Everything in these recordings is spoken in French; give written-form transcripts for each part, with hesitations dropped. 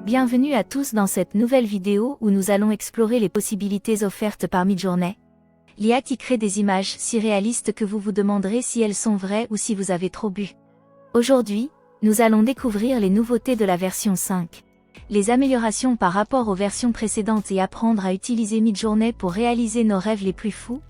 Bienvenue à tous dans cette nouvelle vidéo où nous allons explorer les possibilités offertes par Midjourney. L'IA qui crée des images si réalistes que vous vous demanderez si elles sont vraies ou si vous avez trop bu. Aujourd'hui, nous allons découvrir les nouveautés de la version 5. Les améliorations par rapport aux versions précédentes et apprendre à utiliser Midjourney pour réaliser nos rêves les plus fous.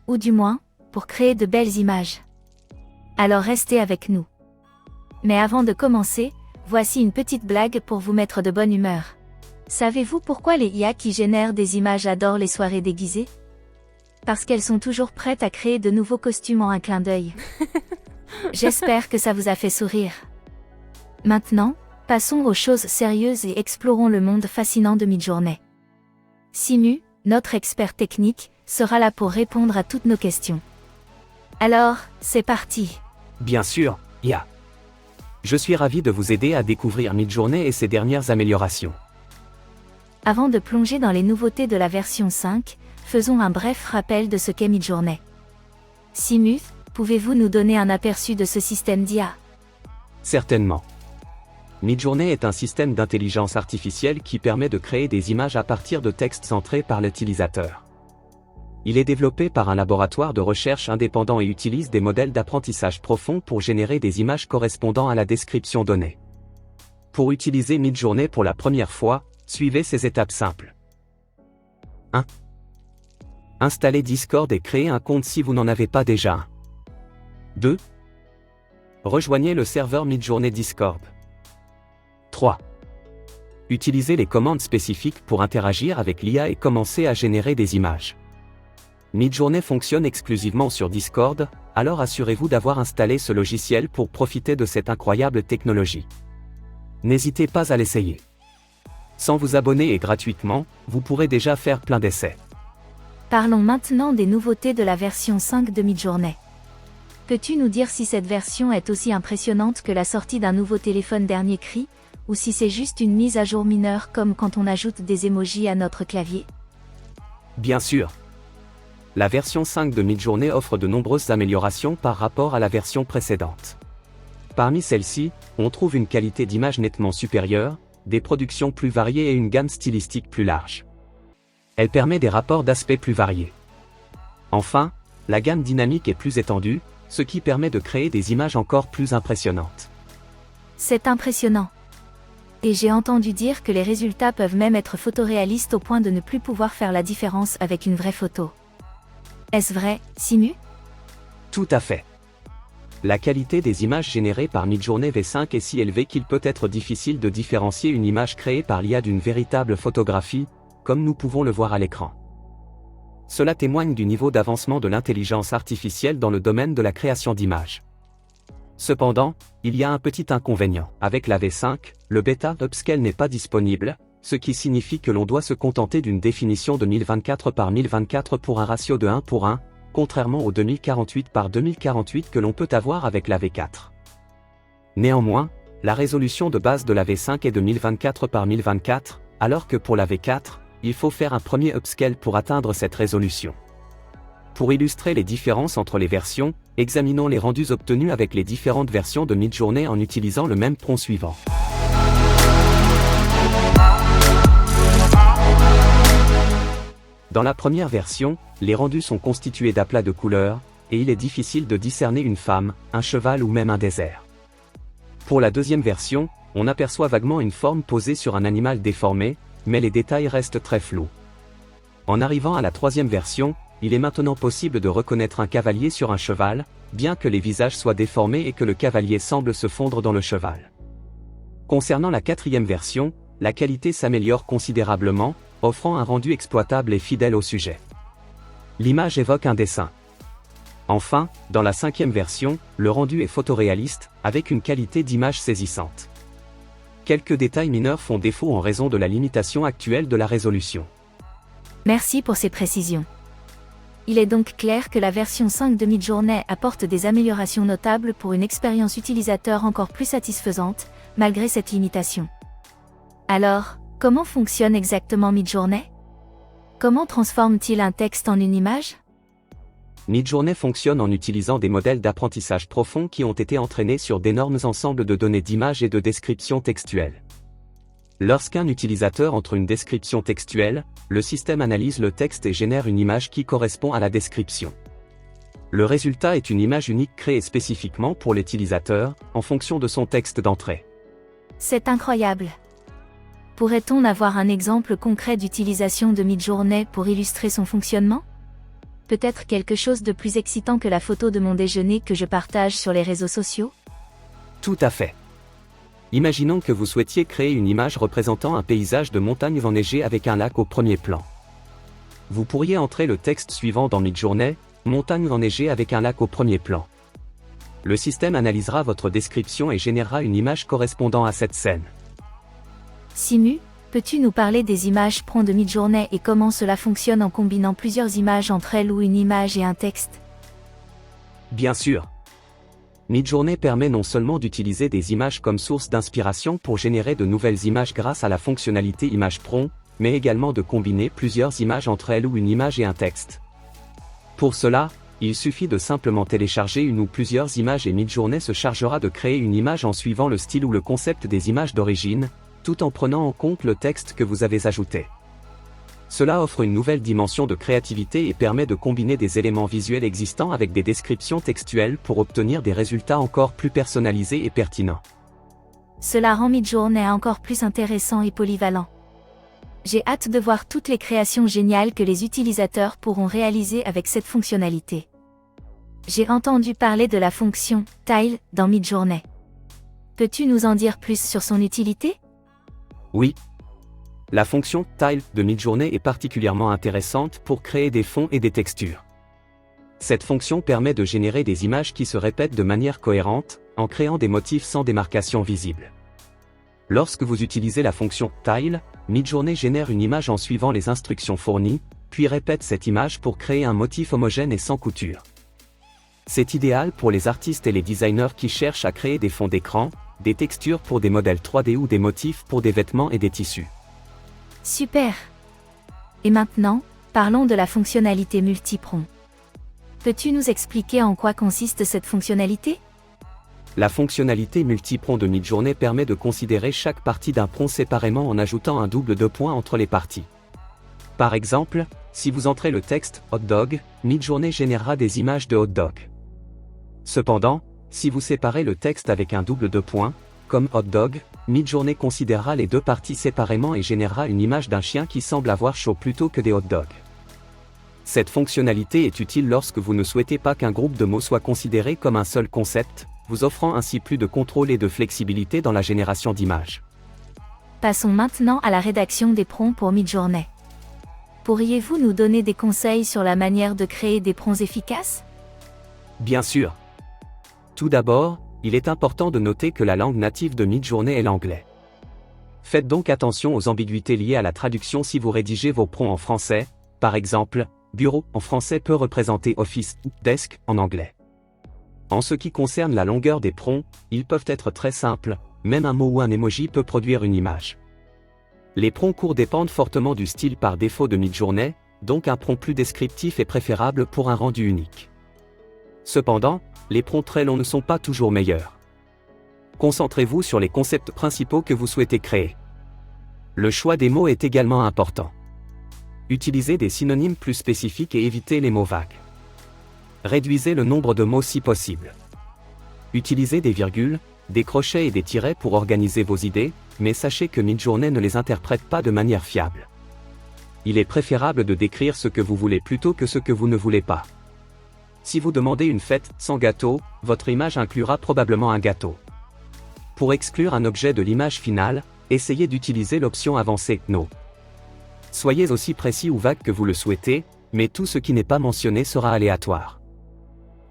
Ou du moins, pour créer de belles images. Alors restez avec nous. Mais avant de commencer, voici une petite blague pour vous mettre de bonne humeur. Savez-vous pourquoi les IA qui génèrent des images adorent les soirées déguisées? Parce qu'elles sont toujours prêtes à créer de nouveaux costumes en un clin d'œil. J'espère que ça vous a fait sourire. Maintenant, passons aux choses sérieuses et explorons le monde fascinant de Midjourney. Simu, notre expert technique, sera là pour répondre à toutes nos questions. Alors, c'est parti. Bien sûr, IA. Je suis ravi de vous aider à découvrir Midjourney et ses dernières améliorations. Avant de plonger dans les nouveautés de la version 5, faisons un bref rappel de ce qu'est Midjourney. Simu, pouvez-vous nous donner un aperçu de ce système d'IA? Certainement. Midjourney est un système d'intelligence artificielle qui permet de créer des images à partir de textes entrés par l'utilisateur. Il est développé par un laboratoire de recherche indépendant et utilise des modèles d'apprentissage profond pour générer des images correspondant à la description donnée. Pour utiliser Midjourney pour la première fois, suivez ces étapes simples. 1. Installez Discord et créez un compte si vous n'en avez pas déjà un. 2. Rejoignez le serveur Midjourney Discord. 3. Utilisez les commandes spécifiques pour interagir avec l'IA et commencer à générer des images. Midjourney fonctionne exclusivement sur Discord, alors assurez-vous d'avoir installé ce logiciel pour profiter de cette incroyable technologie. N'hésitez pas à l'essayer. Sans vous abonner et gratuitement, vous pourrez déjà faire plein d'essais. Parlons maintenant des nouveautés de la version 5 de Midjourney. Peux-tu nous dire si cette version est aussi impressionnante que la sortie d'un nouveau téléphone dernier cri, ou si c'est juste une mise à jour mineure comme quand on ajoute des emojis à notre clavier? Bien sûr. La version 5 de Midjourney offre de nombreuses améliorations par rapport à la version précédente. Parmi celles-ci, on trouve une qualité d'image nettement supérieure, des productions plus variées et une gamme stylistique plus large. Elle permet des rapports d'aspect plus variés. Enfin, la gamme dynamique est plus étendue, ce qui permet de créer des images encore plus impressionnantes. C'est impressionnant. Et j'ai entendu dire que les résultats peuvent même être photoréalistes au point de ne plus pouvoir faire la différence avec une vraie photo. Est-ce vrai, Simu? Tout à fait. La qualité des images générées par Midjourney V5 est si élevée qu'il peut être difficile de différencier une image créée par l'IA d'une véritable photographie, comme nous pouvons le voir à l'écran. Cela témoigne du niveau d'avancement de l'intelligence artificielle dans le domaine de la création d'images. Cependant, il y a un petit inconvénient. Avec la V5, le bêta upscale n'est pas disponible, ce qui signifie que l'on doit se contenter d'une définition de 1024 par 1024 pour un ratio de 1 pour 1, contrairement au 2048 par 2048 que l'on peut avoir avec la V4. Néanmoins, la résolution de base de la V5 est de 1024 par 1024, alors que pour la V4, il faut faire un premier upscale pour atteindre cette résolution. Pour illustrer les différences entre les versions, examinons les rendus obtenus avec les différentes versions de Midjourney en utilisant le même prompt suivant. Dans la première version, les rendus sont constitués d'aplats de couleurs, et il est difficile de discerner une femme, un cheval ou même un désert. Pour la deuxième version, on aperçoit vaguement une forme posée sur un animal déformé, mais les détails restent très flous. En arrivant à la troisième version, il est maintenant possible de reconnaître un cavalier sur un cheval, bien que les visages soient déformés et que le cavalier semble se fondre dans le cheval. Concernant la quatrième version, la qualité s'améliore considérablement, offrant un rendu exploitable et fidèle au sujet. L'image évoque un dessin. Enfin, dans la cinquième version, le rendu est photoréaliste, avec une qualité d'image saisissante. Quelques détails mineurs font défaut en raison de la limitation actuelle de la résolution. Merci pour ces précisions. Il est donc clair que la version 5 de Midjourney apporte des améliorations notables pour une expérience utilisateur encore plus satisfaisante, malgré cette limitation. Alors, comment fonctionne exactement Midjourney? Comment transforme-t-il un texte en une image? Midjourney fonctionne en utilisant des modèles d'apprentissage profond qui ont été entraînés sur d'énormes ensembles de données d'images et de descriptions textuelles. Lorsqu'un utilisateur entre une description textuelle, le système analyse le texte et génère une image qui correspond à la description. Le résultat est une image unique créée spécifiquement pour l'utilisateur, en fonction de son texte d'entrée. C'est incroyable. Pourrait-on avoir un exemple concret d'utilisation de Midjourney pour illustrer son fonctionnement? Peut-être quelque chose de plus excitant que la photo de mon déjeuner que je partage sur les réseaux sociaux? Tout à fait. Imaginons que vous souhaitiez créer une image représentant un paysage de montagne enneigée avec un lac au premier plan. Vous pourriez entrer le texte suivant dans Midjourney, montagne enneigée avec un lac au premier plan. Le système analysera votre description et générera une image correspondant à cette scène. Simu, peux-tu nous parler des images prompts de Midjourney et comment cela fonctionne en combinant plusieurs images entre elles ou une image et un texte? Bien sûr. Midjourney permet non seulement d'utiliser des images comme source d'inspiration pour générer de nouvelles images grâce à la fonctionnalité Image Prompt, mais également de combiner plusieurs images entre elles ou une image et un texte. Pour cela, il suffit de simplement télécharger une ou plusieurs images et Midjourney se chargera de créer une image en suivant le style ou le concept des images d'origine, tout en prenant en compte le texte que vous avez ajouté. Cela offre une nouvelle dimension de créativité et permet de combiner des éléments visuels existants avec des descriptions textuelles pour obtenir des résultats encore plus personnalisés et pertinents. Cela rend Midjourney encore plus intéressant et polyvalent. J'ai hâte de voir toutes les créations géniales que les utilisateurs pourront réaliser avec cette fonctionnalité. J'ai entendu parler de la fonction « Tile » dans Midjourney. Peux-tu nous en dire plus sur son utilité? Oui. La fonction « Tile » de Midjourney est particulièrement intéressante pour créer des fonds et des textures. Cette fonction permet de générer des images qui se répètent de manière cohérente, en créant des motifs sans démarcation visible. Lorsque vous utilisez la fonction « Tile », Midjourney génère une image en suivant les instructions fournies, puis répète cette image pour créer un motif homogène et sans couture. C'est idéal pour les artistes et les designers qui cherchent à créer des fonds d'écran, des textures pour des modèles 3D ou des motifs pour des vêtements et des tissus. Super! Et maintenant, parlons de la fonctionnalité multiprompt. Peux-tu nous expliquer en quoi consiste cette fonctionnalité? La fonctionnalité multiprompt de Midjourney permet de considérer chaque partie d'un prompt séparément en ajoutant un double de points entre les parties. Par exemple, si vous entrez le texte « hot dog », Midjourney générera des images de hot dog. Cependant, si vous séparez le texte avec un double de points, comme hot dog, Midjourney considérera les deux parties séparément et générera une image d'un chien qui semble avoir chaud plutôt que des hot dogs. Cette fonctionnalité est utile lorsque vous ne souhaitez pas qu'un groupe de mots soit considéré comme un seul concept, vous offrant ainsi plus de contrôle et de flexibilité dans la génération d'images. Passons maintenant à la rédaction des prompts pour Midjourney. Pourriez-vous nous donner des conseils sur la manière de créer des prompts efficaces? Bien sûr. Tout d'abord, il est important de noter que la langue native de Midjourney est l'anglais. Faites donc attention aux ambiguïtés liées à la traduction si vous rédigez vos prompts en français, par exemple, bureau en français peut représenter office ou desk en anglais. En ce qui concerne la longueur des prompts, ils peuvent être très simples, même un mot ou un emoji peut produire une image. Les prompts courts dépendent fortement du style par défaut de Midjourney, donc un prompt plus descriptif est préférable pour un rendu unique. Cependant, les prompts très longs ne sont pas toujours meilleurs. Concentrez-vous sur les concepts principaux que vous souhaitez créer. Le choix des mots est également important. Utilisez des synonymes plus spécifiques et évitez les mots vagues. Réduisez le nombre de mots si possible. Utilisez des virgules, des crochets et des tirets pour organiser vos idées, mais sachez que Midjourney ne les interprète pas de manière fiable. Il est préférable de décrire ce que vous voulez plutôt que ce que vous ne voulez pas. Si vous demandez une fête sans gâteau, votre image inclura probablement un gâteau. Pour exclure un objet de l'image finale, essayez d'utiliser l'option avancée « No ». Soyez aussi précis ou vague que vous le souhaitez, mais tout ce qui n'est pas mentionné sera aléatoire.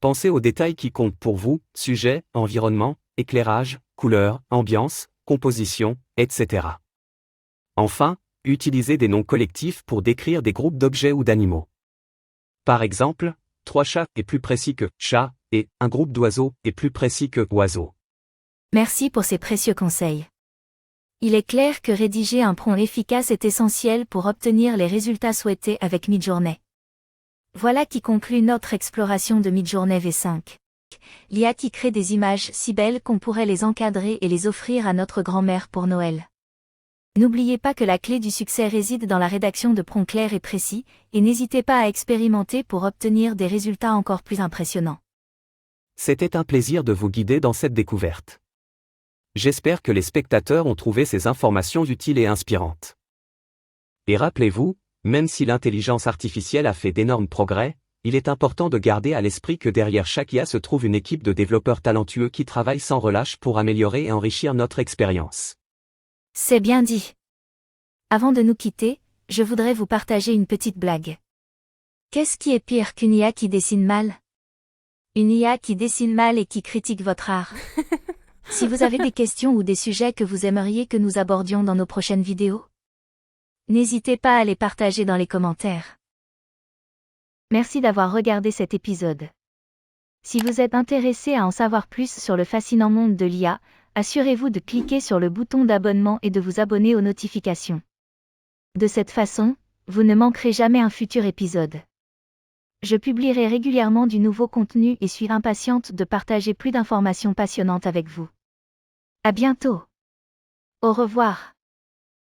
Pensez aux détails qui comptent pour vous, sujet, environnement, éclairage, couleur, ambiance, composition, etc. Enfin, utilisez des noms collectifs pour décrire des groupes d'objets ou d'animaux. Par exemple, 3 chats est plus précis que chat, et un groupe d'oiseaux est plus précis que oiseau. Merci pour ces précieux conseils. Il est clair que rédiger un prompt efficace est essentiel pour obtenir les résultats souhaités avec Midjourney. Voilà qui conclut notre exploration de Midjourney V5. L'IA qui crée des images si belles qu'on pourrait les encadrer et les offrir à notre grand-mère pour Noël. N'oubliez pas que la clé du succès réside dans la rédaction de prompts clairs et précis, et n'hésitez pas à expérimenter pour obtenir des résultats encore plus impressionnants. C'était un plaisir de vous guider dans cette découverte. J'espère que les spectateurs ont trouvé ces informations utiles et inspirantes. Et rappelez-vous, même si l'intelligence artificielle a fait d'énormes progrès, il est important de garder à l'esprit que derrière chaque IA se trouve une équipe de développeurs talentueux qui travaillent sans relâche pour améliorer et enrichir notre expérience. C'est bien dit. Avant de nous quitter, je voudrais vous partager une petite blague. Qu'est-ce qui est pire qu'une IA qui dessine mal? Une IA qui dessine mal et qui critique votre art. Si vous avez des questions ou des sujets que vous aimeriez que nous abordions dans nos prochaines vidéos, n'hésitez pas à les partager dans les commentaires. Merci d'avoir regardé cet épisode. Si vous êtes intéressé à en savoir plus sur le fascinant monde de l'IA, assurez-vous de cliquer sur le bouton d'abonnement et de vous abonner aux notifications. De cette façon, vous ne manquerez jamais un futur épisode. Je publierai régulièrement du nouveau contenu et suis impatiente de partager plus d'informations passionnantes avec vous. À bientôt. Au revoir.